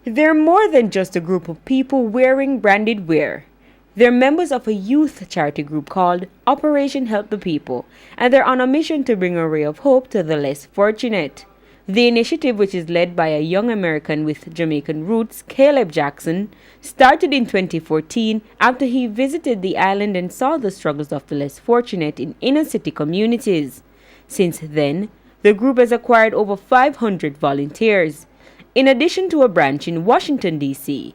They're more than just a group of people wearing branded wear. They're members of a youth charity group called Operation Help the People, and they're on a mission to bring a ray of hope to the less fortunate. The initiative, which is led by a young American with Jamaican roots, Caleb Jackson, started in 2014 after he visited the island and saw the struggles of the less fortunate in inner city communities. Since then, the group has acquired over 500 volunteers, in addition to a branch in Washington, D.C.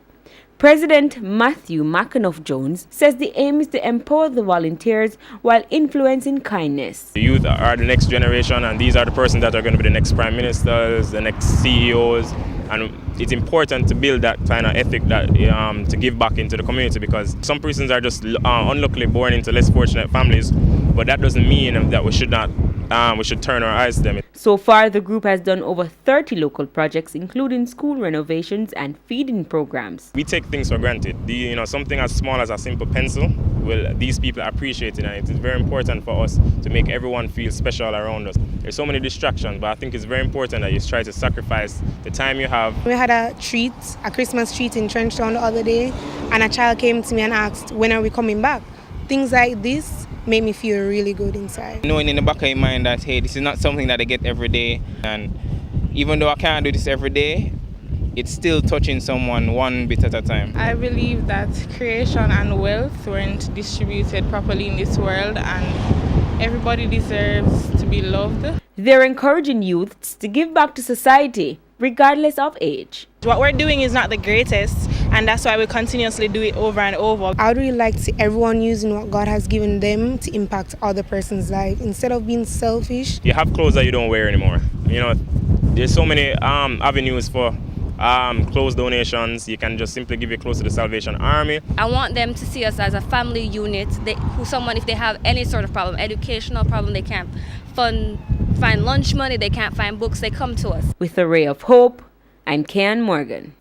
President Matthew McAnuff-Jones says the aim is to empower the volunteers while influencing kindness. The youth are the next generation, and these are the persons that are going to be the next prime ministers, the next CEOs, and it's important to build that kind of ethic that to give back into the community, because some persons are just unluckily born into less fortunate families, but that doesn't mean that we should turn our eyes to them. So far, the group has done over 30 local projects, including school renovations and feeding programs. We take things for granted. Something as small as a simple pencil, well, these people appreciate it, and it is very important for us to make everyone feel special around us. There's so many distractions, but I think it's very important that you try to sacrifice the time you have. We had a Christmas treat in Trenchtown the other day, and a child came to me and asked, when are we coming back? Things like this made me feel really good inside. Knowing in the back of your mind that, hey, this is not something that I get every day, and even though I can't do this every day, it's still touching someone one bit at a time. I believe that creation and wealth weren't distributed properly in this world, and everybody deserves to be loved. They're encouraging youths to give back to society, regardless of age. What we're doing is not the greatest, and that's why we continuously do it over and over. I would really like to see everyone using what God has given them to impact other person's life instead of being selfish. You have clothes that you don't wear anymore. There's so many avenues for clothes donations. You can just simply give your clothes to the Salvation Army. I want them to see us as a family unit. If they have any sort of problem, educational problem, they can't find lunch money, they can't find books, they come to us. With a ray of hope, I'm Kian Morgan.